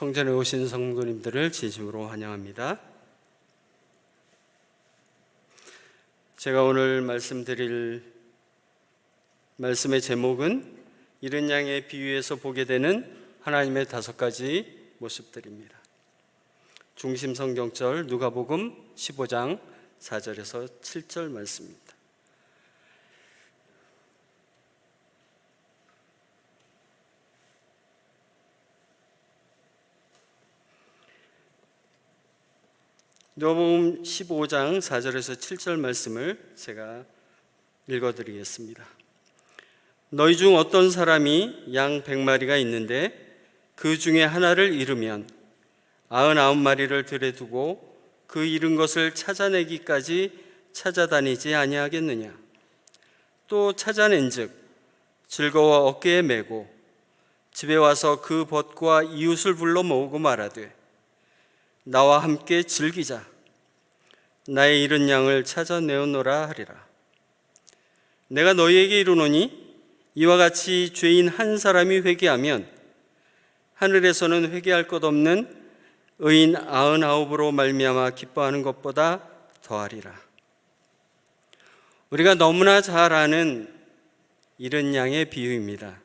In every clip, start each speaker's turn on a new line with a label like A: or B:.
A: 성전에 오신 성도님들을 진심으로 환영합니다. 제가 오늘 말씀드릴 말씀의 제목은 이른 양의 비유에서 보게 되는 하나님의 5가지 모습들입니다. 중심 성경절 누가복음 15장 4절에서 7절 말씀입니다. 누가복음 15장 4절에서 7절 말씀을 제가 읽어드리겠습니다. 너희 중 어떤 사람이 양 100마리가 있는데 그 중에 하나를 잃으면 99마리를 들에 두고 그 잃은 것을 찾아내기까지 찾아다니지 아니하겠느냐. 또 찾아낸즉 즐거워 어깨에 메고 집에 와서 그 벗과 이웃을 불러 모으고 말하되 나와 함께 즐기자. 나의 잃은 양을 찾아내었노라 하리라. 내가 너희에게 이르노니 이와 같이 죄인 한 사람이 회개하면 하늘에서는 회개할 것 없는 의인 99으로 말미암아 기뻐하는 것보다 더하리라. 우리가 너무나 잘 아는 잃은 양의 비유입니다.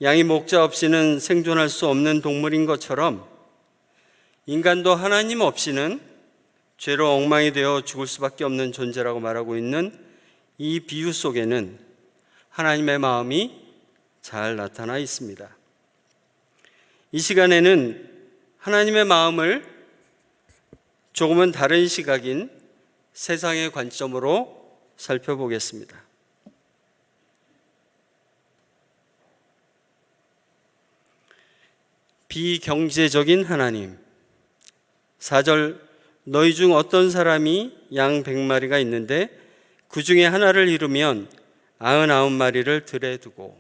A: 양이 목자 없이는 생존할 수 없는 동물인 것처럼 인간도 하나님 없이는 죄로 엉망이 되어 죽을 수밖에 없는 존재라고 말하고 있는 이 비유 속에는 하나님의 마음이 잘 나타나 있습니다. 이 시간에는 하나님의 마음을 조금은 다른 시각인 세상의 관점으로 살펴보겠습니다. 비경제적인 하나님. 4절 너희 중 어떤 사람이 양 100마리가 있는데 그 중에 하나를 잃으면 99마리를 들에 두고.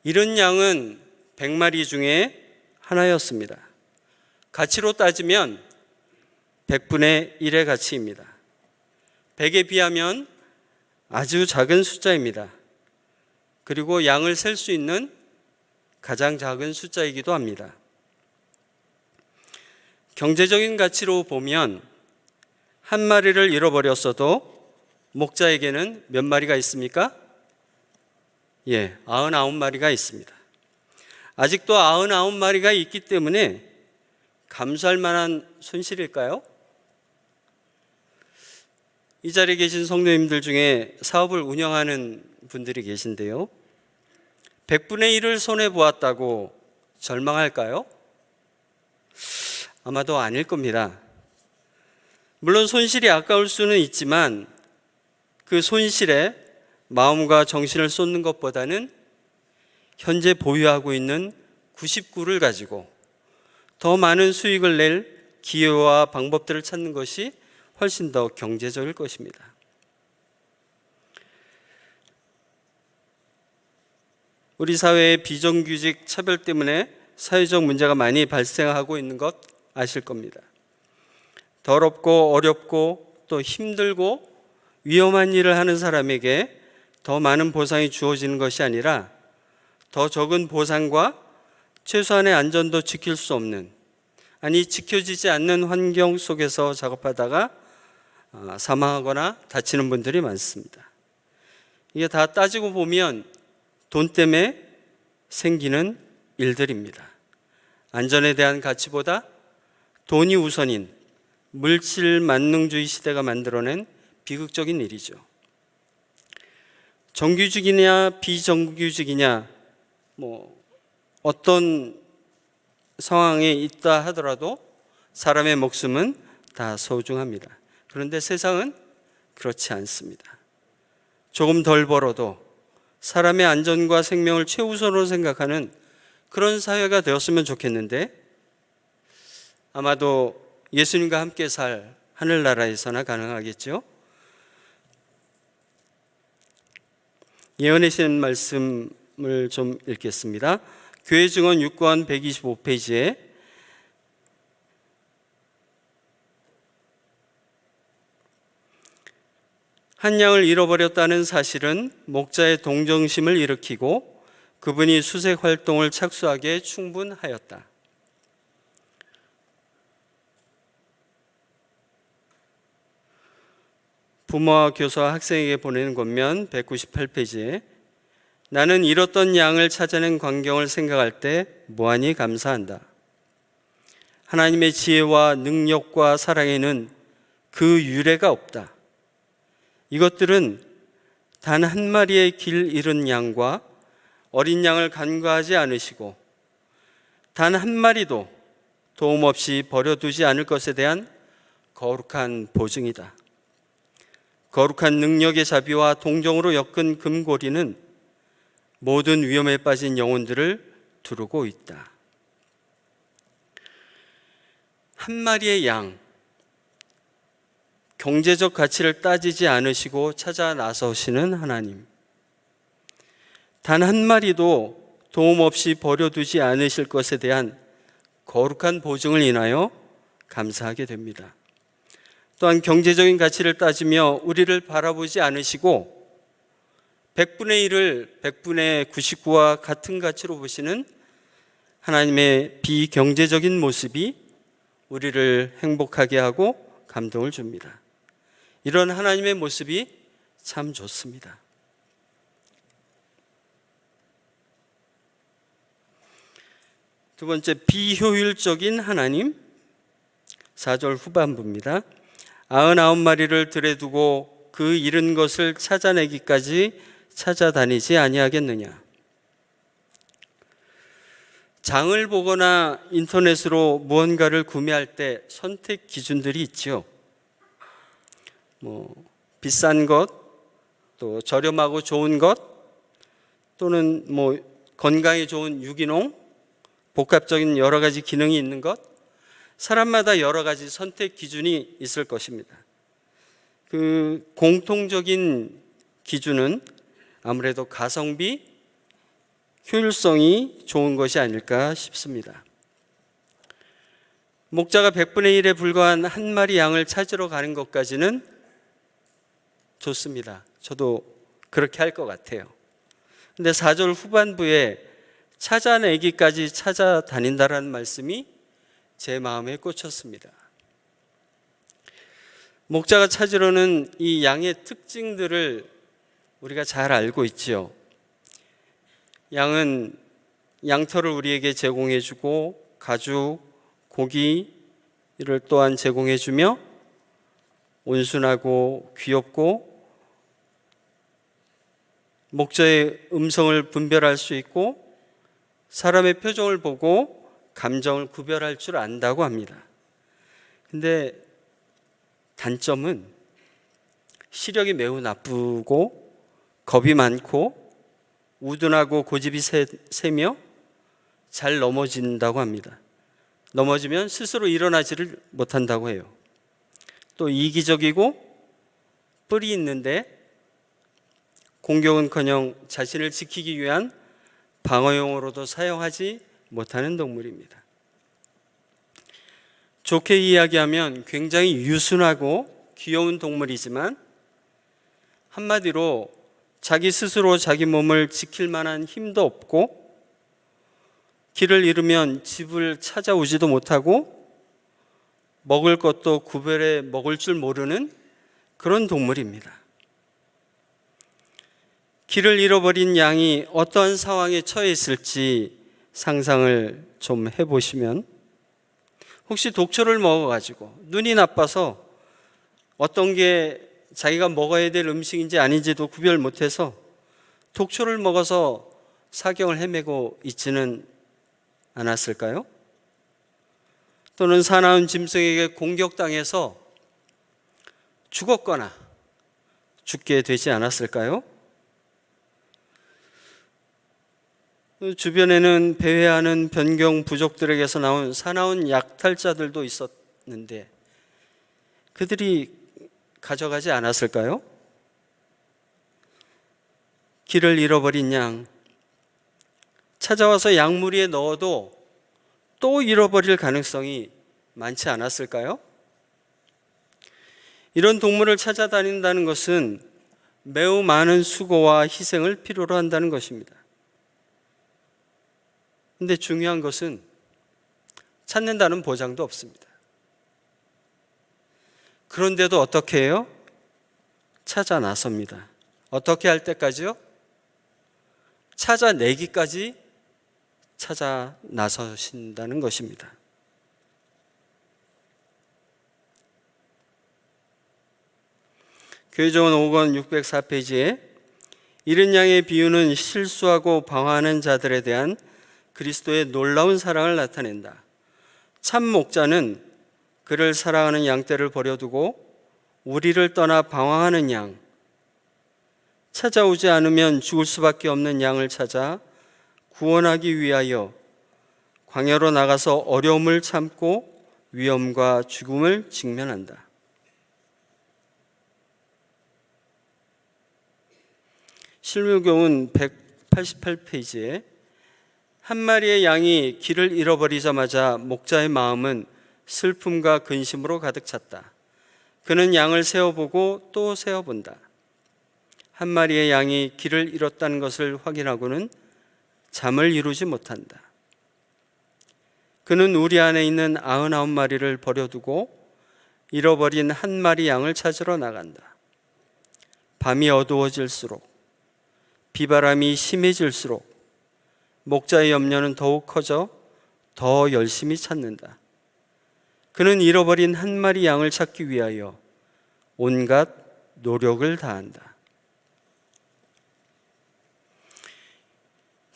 A: 잃은 양은 100마리 중에 하나였습니다. 가치로 따지면 100분의 1의 가치입니다. 100에 비하면 아주 작은 숫자입니다. 그리고 양을 셀 수 있는 가장 작은 숫자이기도 합니다. 경제적인 가치로 보면 한 마리를 잃어버렸어도 목자에게는 몇 마리가 있습니까? 99마리가 있습니다. 아직도 99마리가 있기 때문에 감수할 만한 손실일까요? 이 자리에 계신 성도님들 중에 사업을 운영하는 분들이 계신데요. 100분의 1을 손해보았다고 절망할까요? 아마도 아닐 겁니다. 물론 손실이 아까울 수는 있지만 그 손실에 마음과 정신을 쏟는 것보다는 현재 보유하고 있는 99를 가지고 더 많은 수익을 낼 기회와 방법들을 찾는 것이 훨씬 더 경제적일 것입니다. 우리 사회의 비정규직 차별 때문에 사회적 문제가 많이 발생하고 있는 것 아실 겁니다. 더럽고 어렵고 또 힘들고 위험한 일을 하는 사람에게 더 많은 보상이 주어지는 것이 아니라 더 적은 보상과 최소한의 안전도 지킬 수 없는, 아니 지켜지지 않는 환경 속에서 작업하다가 사망하거나 다치는 분들이 많습니다. 이게 다 따지고 보면 돈 때문에 생기는 일들입니다. 안전에 대한 가치보다 돈이 우선인 물질 만능주의 시대가 만들어낸 비극적인 일이죠. 정규직이냐 비정규직이냐 어떤 상황에 있다 하더라도 사람의 목숨은 다 소중합니다. 그런데 세상은 그렇지 않습니다. 조금 덜 벌어도 사람의 안전과 생명을 최우선으로 생각하는 그런 사회가 되었으면 좋겠는데 아마도 예수님과 함께 살 하늘나라에서나 가능하겠죠. 예언의 신 말씀을 좀 읽겠습니다. 교회 증언 6권 125페이지에 한 양을 잃어버렸다는 사실은 목자의 동정심을 일으키고 그분이 수색 활동을 착수하기에 충분하였다. 부모와 교사와 학생에게 보내는 권면 198페이지에 나는 잃었던 양을 찾아낸 광경을 생각할 때 무한히 감사한다. 하나님의 지혜와 능력과 사랑에는 그 유례가 없다. 이것들은 단 한 마리의 길 잃은 양과 어린 양을 간과하지 않으시고 단 한 마리도 도움 없이 버려두지 않을 것에 대한 거룩한 보증이다. 거룩한 능력의 자비와 동정으로 엮은 금고리는 모든 위험에 빠진 영혼들을 두르고 있다. 한 마리의 양, 경제적 가치를 따지지 않으시고 찾아 나서시는 하나님. 단 한 마리도 도움 없이 버려두지 않으실 것에 대한 거룩한 보증을 인하여 감사하게 됩니다. 또한 경제적인 가치를 따지며 우리를 바라보지 않으시고 100분의 1을 100분의 99와 같은 가치로 보시는 하나님의 비경제적인 모습이 우리를 행복하게 하고 감동을 줍니다. 이런 하나님의 모습이 참 좋습니다. 두 번째, 비효율적인 하나님. 4절 후반부입니다. 99마리를 들에 두고 그 잃은 것을 찾아내기까지 찾아다니지 아니하겠느냐. 장을 보거나 인터넷으로 무언가를 구매할 때 선택 기준들이 있죠. 비싼 것, 또 저렴하고 좋은 것, 또는 건강에 좋은 유기농, 복합적인 여러 가지 기능이 있는 것, 사람마다 여러 가지 선택 기준이 있을 것입니다. 그 공통적인 기준은 아무래도 가성비, 효율성이 좋은 것이 아닐까 싶습니다. 목자가 100분의 1에 불과한 한 마리 양을 찾으러 가는 것까지는 좋습니다. 저도 그렇게 할 것 같아요. 근데 4절 후반부에 찾아내기까지 찾아다닌다라는 말씀이 제 마음에 꽂혔습니다. 목자가 찾으러는 이 양의 특징들을 우리가 잘 알고 있지요. 양은 양털을 우리에게 제공해주고 가죽, 고기를 또한 제공해주며 온순하고 귀엽고 목자의 음성을 분별할 수 있고 사람의 표정을 보고 감정을 구별할 줄 안다고 합니다. 근데 단점은 시력이 매우 나쁘고 겁이 많고 우둔하고 고집이 세며 잘 넘어진다고 합니다. 넘어지면 스스로 일어나지를 못한다고 해요. 또 이기적이고 뿔이 있는데 공격은커녕 자신을 지키기 위한 방어용으로도 사용하지 못하는 동물입니다. 좋게 이야기하면 굉장히 유순하고 귀여운 동물이지만 한마디로 자기 스스로 자기 몸을 지킬 만한 힘도 없고 길을 잃으면 집을 찾아오지도 못하고 먹을 것도 구별해 먹을 줄 모르는 그런 동물입니다. 길을 잃어버린 양이 어떠한 상황에 처해 있을지 상상을 좀 해보시면 혹시 독초를 먹어가지고 눈이 나빠서 어떤 게 자기가 먹어야 될 음식인지 아닌지도 구별 못해서 독초를 먹어서 사경을 헤매고 있지는 않았을까요? 또는 사나운 짐승에게 공격당해서 죽었거나 죽게 되지 않았을까요? 주변에는 배회하는 변경 부족들에게서 나온 사나운 약탈자들도 있었는데 그들이 가져가지 않았을까요? 길을 잃어버린 양, 찾아와서 양무리에 넣어도 또 잃어버릴 가능성이 많지 않았을까요? 이런 동물을 찾아다닌다는 것은 매우 많은 수고와 희생을 필요로 한다는 것입니다. 근데 중요한 것은 찾는다는 보장도 없습니다. 그런데도 어떻게 해요? 찾아 나섭니다. 어떻게 할 때까지요? 찾아내기까지 찾아 나서신다는 것입니다. 교회정원 5권 604페이지에 이른 양의 비유는 실수하고 방황하는 자들에 대한 그리스도의 놀라운 사랑을 나타낸다. 참 목자는 그를 사랑하는 양떼를 버려두고 우리를 떠나 방황하는 양, 찾아오지 않으면 죽을 수밖에 없는 양을 찾아 구원하기 위하여 광야로 나가서 어려움을 참고 위험과 죽음을 직면한다. 실무교훈 188페이지에 한 마리의 양이 길을 잃어버리자마자 목자의 마음은 슬픔과 근심으로 가득 찼다. 그는 양을 세어보고 또 세어본다. 한 마리의 양이 길을 잃었다는 것을 확인하고는 잠을 이루지 못한다. 그는 우리 안에 있는 99마리를 버려두고 잃어버린 한 마리 양을 찾으러 나간다. 밤이 어두워질수록, 비바람이 심해질수록 목자의 염려는 더욱 커져 더 열심히 찾는다. 그는 잃어버린 한 마리 양을 찾기 위하여 온갖 노력을 다한다.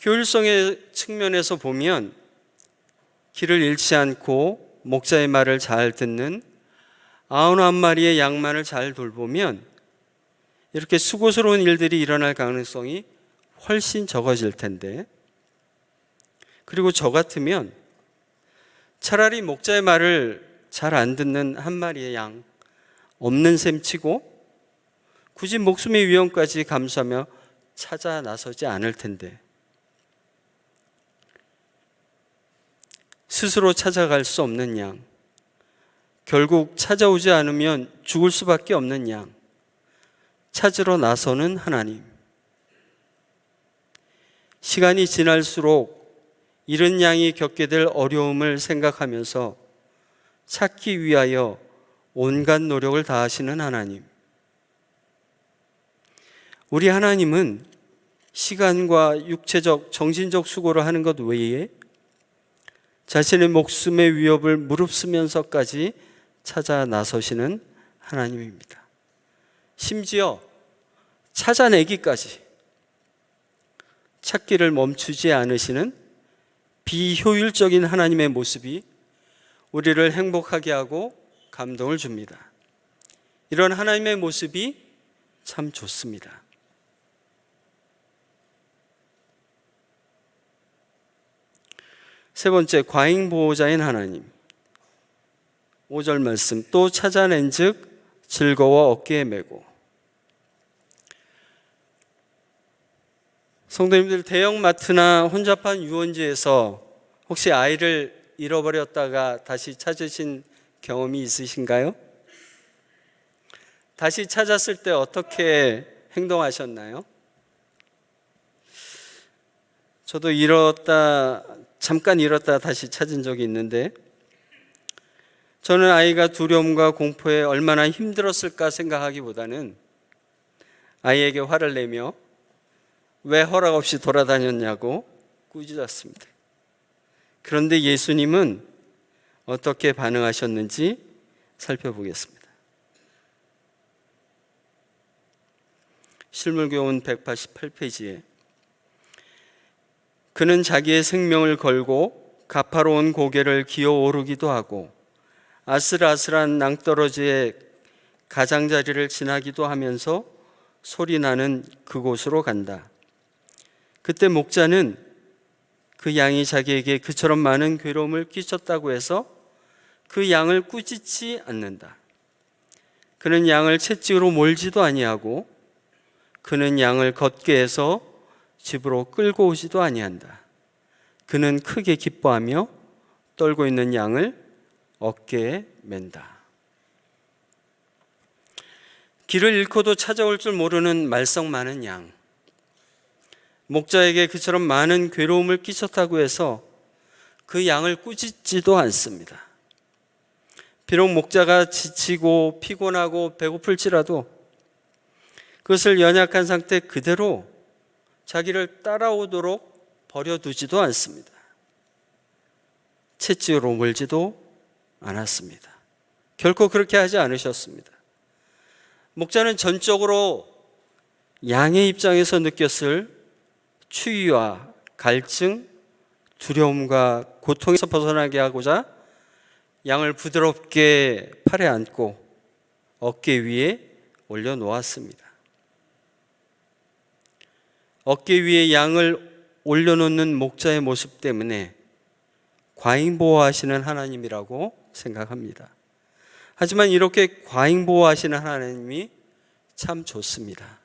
A: 효율성의 측면에서 보면 길을 잃지 않고 목자의 말을 잘 듣는 99마리의 양만을 잘 돌보면 이렇게 수고스러운 일들이 일어날 가능성이 훨씬 적어질 텐데, 그리고 저 같으면 차라리 목자의 말을 잘 안 듣는 한 마리의 양 없는 셈 치고 굳이 목숨의 위험까지 감수하며 찾아 나서지 않을 텐데, 스스로 찾아갈 수 없는 양, 결국 찾아오지 않으면 죽을 수밖에 없는 양, 찾으러 나서는 하나님. 시간이 지날수록 잃은 양이 겪게 될 어려움을 생각하면서 찾기 위하여 온갖 노력을 다하시는 하나님. 우리 하나님은 시간과 육체적, 정신적 수고를 하는 것 외에 자신의 목숨의 위협을 무릅쓰면서까지 찾아 나서시는 하나님입니다. 심지어 찾아내기까지 찾기를 멈추지 않으시는 비효율적인 하나님의 모습이 우리를 행복하게 하고 감동을 줍니다. 이런 하나님의 모습이 참 좋습니다. 세 번째, 과잉 보호자인 하나님. 5절 말씀, 또 찾아낸 즉 즐거워 어깨에 메고. 성도님들, 대형마트나 혼잡한 유원지에서 혹시 아이를 잃어버렸다가 다시 찾으신 경험이 있으신가요? 다시 찾았을 때 어떻게 행동하셨나요? 저도 잠깐 잃었다 다시 찾은 적이 있는데, 저는 아이가 두려움과 공포에 얼마나 힘들었을까 생각하기보다는 아이에게 화를 내며 왜 허락 없이 돌아다녔냐고 꾸짖었습니다. 그런데 예수님은 어떻게 반응하셨는지 살펴보겠습니다. 실물교훈 188페이지에 그는 자기의 생명을 걸고 가파로운 고개를 기어오르기도 하고 아슬아슬한 낭떠러지의 가장자리를 지나기도 하면서 소리나는 그곳으로 간다. 그때 목자는 그 양이 자기에게 그처럼 많은 괴로움을 끼쳤다고 해서 그 양을 꾸짖지 않는다. 그는 양을 채찍으로 몰지도 아니하고 그는 양을 걷게 해서 집으로 끌고 오지도 아니한다. 그는 크게 기뻐하며 떨고 있는 양을 어깨에 맨다. 길을 잃고도 찾아올 줄 모르는 말썽 많은 양. 목자에게 그처럼 많은 괴로움을 끼쳤다고 해서 그 양을 꾸짖지도 않습니다. 비록 목자가 지치고 피곤하고 배고플지라도 그것을 연약한 상태 그대로 자기를 따라오도록 버려두지도 않습니다. 채찍으로 물지도 않았습니다. 결코 그렇게 하지 않으셨습니다. 목자는 전적으로 양의 입장에서 느꼈을 추위와 갈증, 두려움과 고통에서 벗어나게 하고자 양을 부드럽게 팔에 안고 어깨 위에 올려놓았습니다. 어깨 위에 양을 올려놓는 목자의 모습 때문에 과잉보호하시는 하나님이라고 생각합니다. 하지만 이렇게 과잉보호하시는 하나님이 참 좋습니다.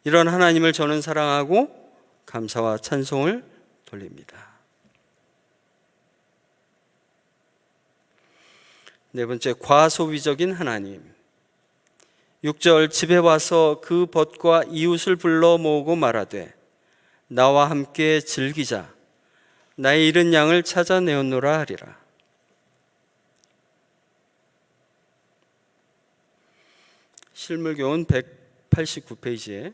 A: 이런 하나님을 저는 사랑하고 감사와 찬송을 돌립니다. 네 번째, 과소비적인 하나님. 6절, 집에 와서 그 벗과 이웃을 불러 모으고 말하되 나와 함께 즐기자. 나의 잃은 양을 찾아내었노라 하리라. 실물교훈 189페이지에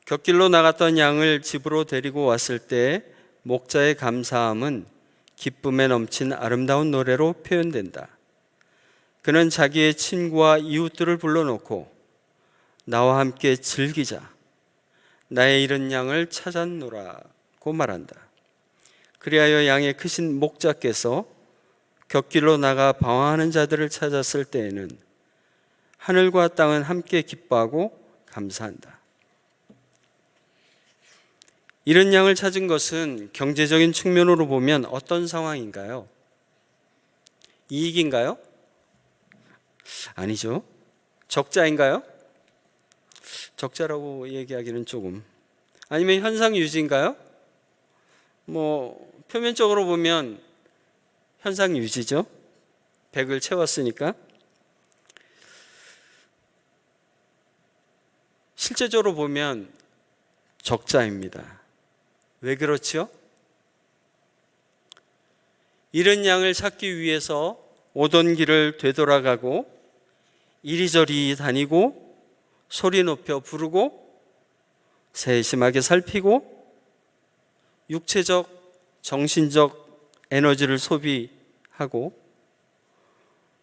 A: 곁길로 나갔던 양을 집으로 데리고 왔을 때 목자의 감사함은 기쁨에 넘친 아름다운 노래로 표현된다. 그는 자기의 친구와 이웃들을 불러놓고 나와 함께 즐기자. 나의 잃은 양을 찾았노라고 말한다. 그리하여 양의 크신 목자께서 곁길로 나가 방황하는 자들을 찾았을 때에는 하늘과 땅은 함께 기뻐하고 감사한다. 잃은 양을 찾은 것은 경제적인 측면으로 보면 어떤 상황인가요? 이익인가요? 아니죠. 적자인가요? 적자라고 얘기하기는 조금. 아니면 현상 유지인가요? 표면적으로 보면 현상 유지죠. 100을 채웠으니까. 실제적으로 보면 적자입니다. 왜 그렇죠? 잃은 양을 찾기 위해서 오던 길을 되돌아가고 이리저리 다니고 소리 높여 부르고 세심하게 살피고 육체적, 정신적 에너지를 소비하고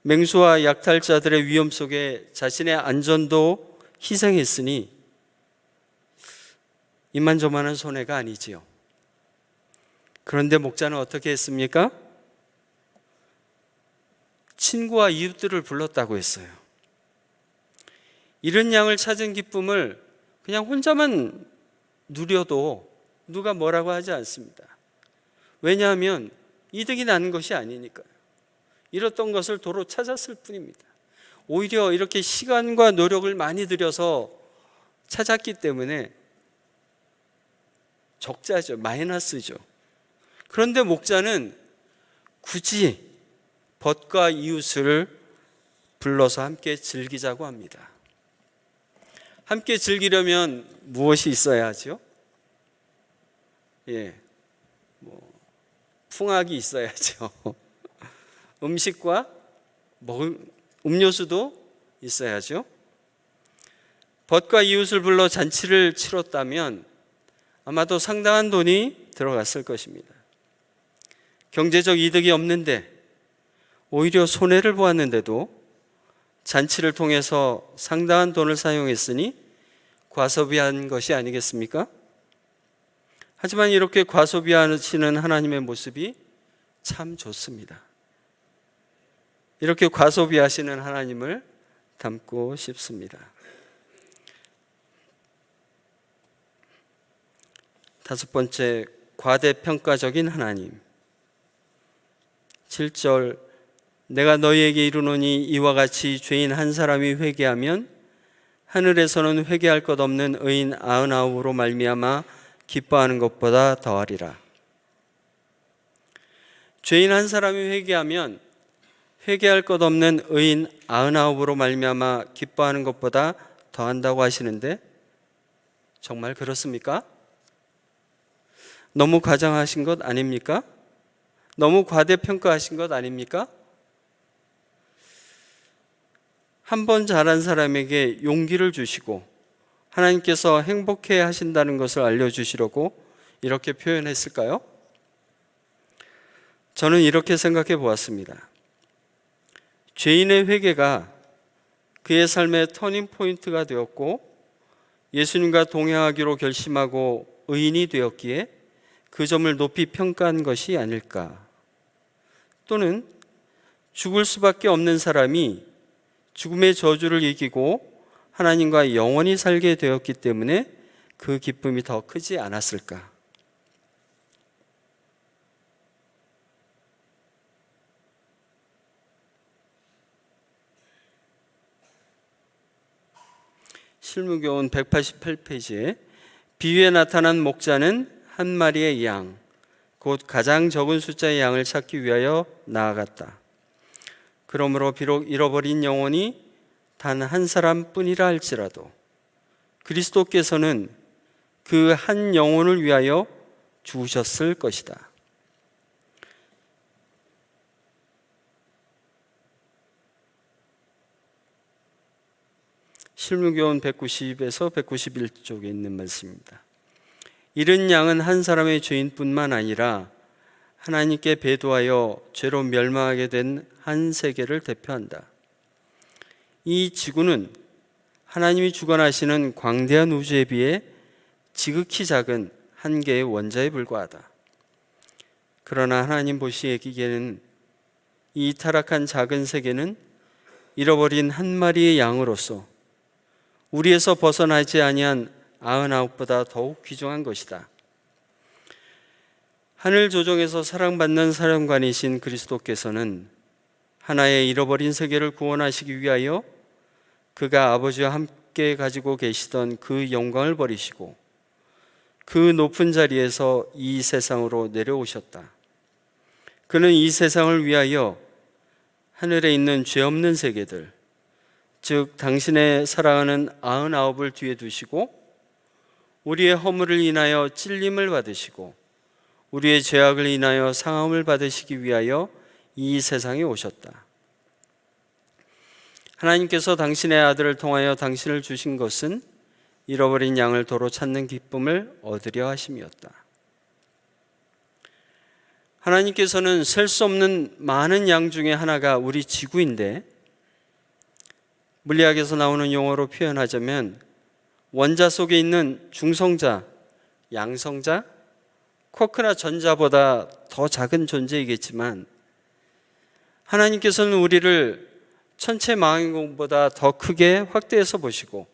A: 맹수와 약탈자들의 위험 속에 자신의 안전도 희생했으니 이만저만한 손해가 아니지요. 그런데 목자는 어떻게 했습니까? 친구와 이웃들을 불렀다고 했어요. 잃은 양을 찾은 기쁨을 그냥 혼자만 누려도 누가 뭐라고 하지 않습니다. 왜냐하면 이득이 나는 것이 아니니까요. 잃었던 것을 도로 찾았을 뿐입니다. 오히려 이렇게 시간과 노력을 많이 들여서 찾았기 때문에 적자죠. 마이너스죠. 그런데 목자는 굳이 벗과 이웃을 불러서 함께 즐기자고 합니다. 함께 즐기려면 무엇이 있어야 하죠? 풍악이 있어야죠. 음식과 음료수도 있어야죠. 벗과 이웃을 불러 잔치를 치렀다면 아마도 상당한 돈이 들어갔을 것입니다. 경제적 이득이 없는데 오히려 손해를 보았는데도 잔치를 통해서 상당한 돈을 사용했으니 과소비한 것이 아니겠습니까? 하지만 이렇게 과소비하시는 하나님의 모습이 참 좋습니다. 이렇게 과소비하시는 하나님을 닮고 싶습니다. 다섯 번째, 과대평가적인 하나님. 7절, 내가 너희에게 이르노니 이와 같이 죄인 한 사람이 회개하면 하늘에서는 회개할 것 없는 의인 99으로 말미암아 기뻐하는 것보다 더하리라. 죄인 한 사람이 회개하면 회개할 것 없는 의인 99으로 말미암아 기뻐하는 것보다 더한다고 하시는데 정말 그렇습니까? 너무 과장하신 것 아닙니까? 너무 과대평가하신 것 아닙니까? 한 번 잘한 사람에게 용기를 주시고 하나님께서 행복해 하신다는 것을 알려주시려고 이렇게 표현했을까요? 저는 이렇게 생각해 보았습니다. 죄인의 회개가 그의 삶의 터닝 포인트가 되었고 예수님과 동행하기로 결심하고 의인이 되었기에 그 점을 높이 평가한 것이 아닐까. 또는 죽을 수밖에 없는 사람이 죽음의 저주를 이기고 하나님과 영원히 살게 되었기 때문에 그 기쁨이 더 크지 않았을까. 실무교훈 188페이지에 비유에 나타난 목자는 한 마리의 양, 곧 가장 적은 숫자의 양을 찾기 위하여 나아갔다. 그러므로 비록 잃어버린 영혼이 단 한 사람뿐이라 할지라도 그리스도께서는 그 한 영혼을 위하여 죽으셨을 것이다. 실무교훈 190에서 191쪽에 있는 말씀입니다. 잃은 양은 한 사람의 죄인뿐만 아니라 하나님께 배도하여 죄로 멸망하게 된 한 세계를 대표한다. 이 지구는 하나님이 주관하시는 광대한 우주에 비해 지극히 작은 한 개의 원자에 불과하다. 그러나 하나님 보시기에는 이 타락한 작은 세계는 잃어버린 한 마리의 양으로서 우리에서 벗어나지 아니한 99보다 더욱 귀중한 것이다. 하늘 조정에서 사랑받는 사령관이신 그리스도께서는 하나의 잃어버린 세계를 구원하시기 위하여 그가 아버지와 함께 가지고 계시던 그 영광을 버리시고 그 높은 자리에서 이 세상으로 내려오셨다. 그는 이 세상을 위하여 하늘에 있는 죄 없는 세계들, 즉 당신의 사랑하는 99을 뒤에 두시고 우리의 허물을 인하여 찔림을 받으시고 우리의 죄악을 인하여 상함을 받으시기 위하여 이 세상에 오셨다. 하나님께서 당신의 아들을 통하여 당신을 주신 것은 잃어버린 양을 도로 찾는 기쁨을 얻으려 하심이었다. 하나님께서는 셀 수 없는 많은 양 중에 하나가 우리 지구인데, 물리학에서 나오는 용어로 표현하자면 원자 속에 있는 중성자, 양성자, 쿼크나 전자보다 더 작은 존재이겠지만 하나님께서는 우리를 천체 망원경보다 더 크게 확대해서 보시고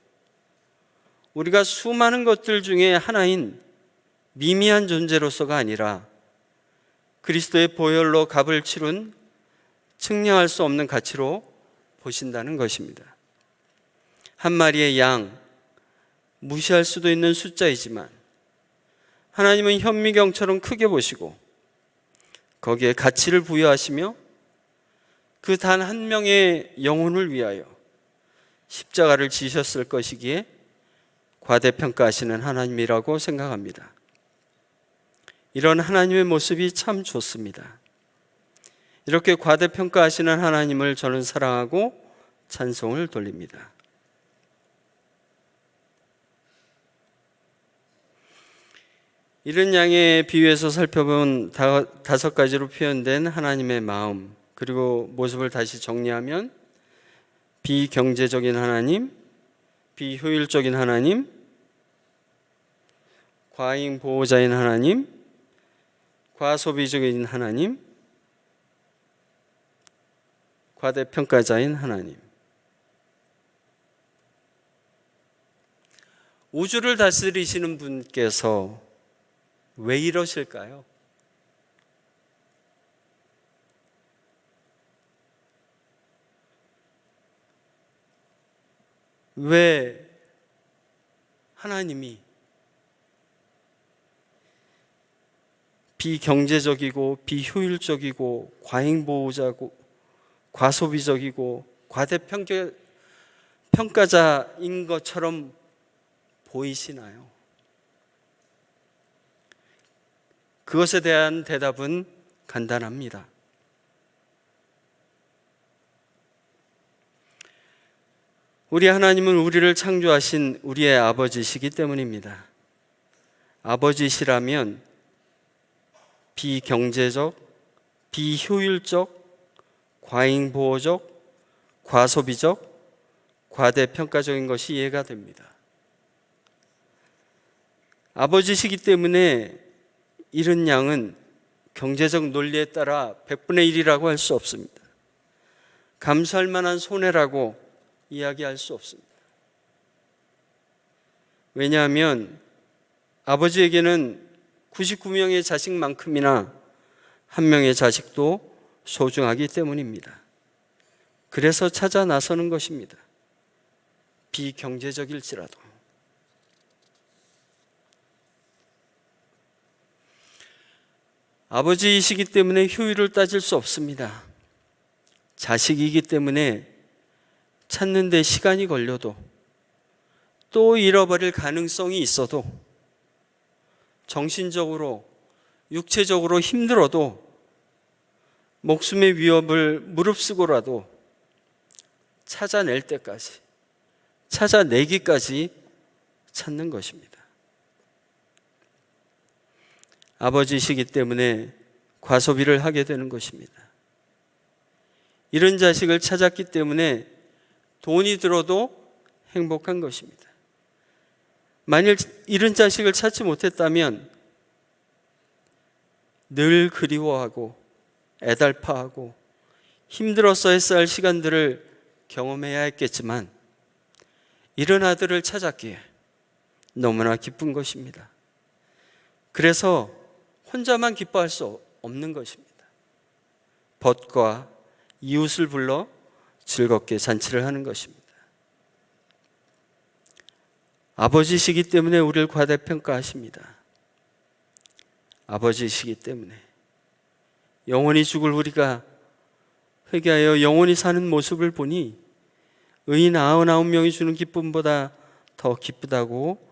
A: 우리가 수많은 것들 중에 하나인 미미한 존재로서가 아니라 그리스도의 보혈로 값을 치룬 측량할 수 없는 가치로 보신다는 것입니다. 한 마리의 양, 무시할 수도 있는 숫자이지만 하나님은 현미경처럼 크게 보시고 거기에 가치를 부여하시며 그 단 한 명의 영혼을 위하여 십자가를 지셨을 것이기에 과대평가하시는 하나님이라고 생각합니다. 이런 하나님의 모습이 참 좋습니다. 이렇게 과대평가하시는 하나님을 저는 사랑하고 찬송을 돌립니다. 잃은 양의 비유에서 살펴본 5가지로 표현된 하나님의 마음, 그리고 모습을 다시 정리하면 비경제적인 하나님, 비효율적인 하나님, 과잉 보호자인 하나님, 과소비적인 하나님, 과대평가자인 하나님. 우주를 다스리시는 분께서 왜 이러실까요? 왜 하나님이 비경제적이고 비효율적이고 과잉보호자고 과소비적이고 과대평가자인 것처럼 보이시나요? 그것에 대한 대답은 간단합니다. 우리 하나님은 우리를 창조하신 우리의 아버지시기 때문입니다. 아버지시라면 비경제적, 비효율적, 과잉보호적, 과소비적, 과대평가적인 것이 이해가 됩니다. 아버지시기 때문에 이런 양은 경제적 논리에 따라 100분의 1이라고 할 수 없습니다. 감수할 만한 손해라고 이야기할 수 없습니다. 왜냐하면 아버지에게는 99명의 자식만큼이나 한 명의 자식도 소중하기 때문입니다. 그래서 찾아 나서는 것입니다. 비경제적일지라도. 아버지이시기 때문에 효율을 따질 수 없습니다. 자식이기 때문에 찾는 데 시간이 걸려도, 또 잃어버릴 가능성이 있어도, 정신적으로, 육체적으로 힘들어도, 목숨의 위협을 무릅쓰고라도 찾아낼 때까지, 찾아내기까지 찾는 것입니다. 아버지이시기 때문에 과소비를 하게 되는 것입니다. 이런 자식을 찾았기 때문에 돈이 들어도 행복한 것입니다. 만일 이런 자식을 찾지 못했다면 늘 그리워하고 애달파하고 힘들어서 했어야 할 시간들을 경험해야 했겠지만, 이런 아들을 찾았기에 너무나 기쁜 것입니다. 그래서 혼자만 기뻐할 수 없는 것입니다. 벗과 이웃을 불러 즐겁게 잔치를 하는 것입니다. 아버지시기 때문에 우리를 과대평가하십니다. 아버지시기 때문에 영원히 죽을 우리가 회개하여 영원히 사는 모습을 보니 의인 99명이 주는 기쁨보다 더 기쁘다고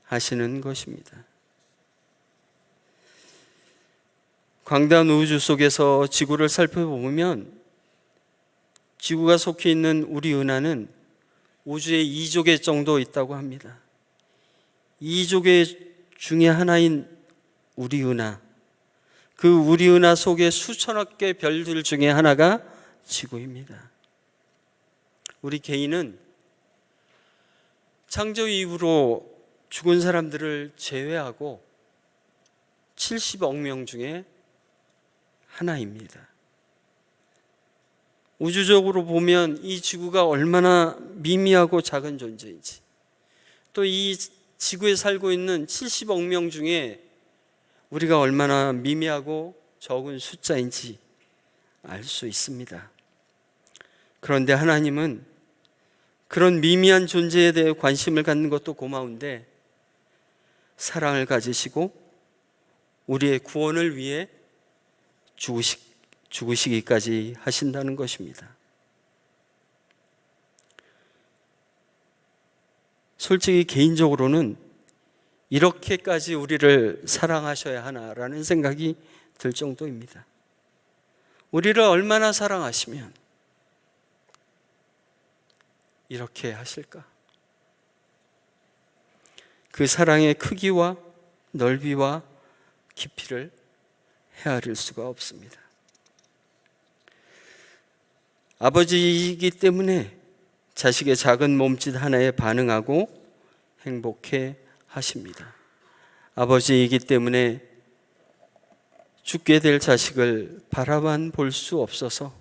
A: 하시는 것입니다. 광대한 우주 속에서 지구를 살펴보면 지구가 속해 있는 우리 은하는 우주의 2조개 정도 있다고 합니다. 2조개 중에 하나인 우리 은하, 그 우리 은하 속에 수천억 개 별들 중에 하나가 지구입니다. 우리 개인은 창조 이후로 죽은 사람들을 제외하고 70억 명 중에 하나입니다. 우주적으로 보면 이 지구가 얼마나 미미하고 작은 존재인지, 또 이 지구에 살고 있는 70억 명 중에 우리가 얼마나 미미하고 적은 숫자인지 알 수 있습니다. 그런데 하나님은 그런 미미한 존재에 대해 관심을 갖는 것도 고마운데, 사랑을 가지시고 우리의 구원을 위해 죽으시기까지 하신다는 것입니다. 솔직히 개인적으로는 이렇게까지 우리를 사랑하셔야 하나라는 생각이 들 정도입니다. 우리를 얼마나 사랑하시면 이렇게 하실까? 그 사랑의 크기와 넓이와 깊이를 헤아릴 수가 없습니다. 아버지이기 때문에 자식의 작은 몸짓 하나에 반응하고 행복해 하십니다. 아버지이기 때문에 죽게 될 자식을 바라만 볼 수 없어서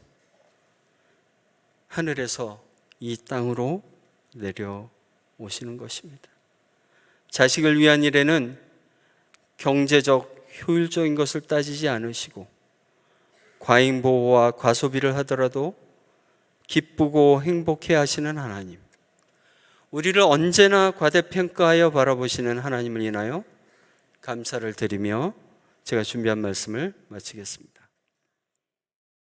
A: 하늘에서 이 땅으로 내려오시는 것입니다. 자식을 위한 일에는 경제적, 효율적인 것을 따지지 않으시고 과잉보호와 과소비를 하더라도 기쁘고 행복해 하시는 하나님, 우리를 언제나 과대평가하여 바라보시는 하나님을 인하여 감사를 드리며 제가 준비한 말씀을 마치겠습니다.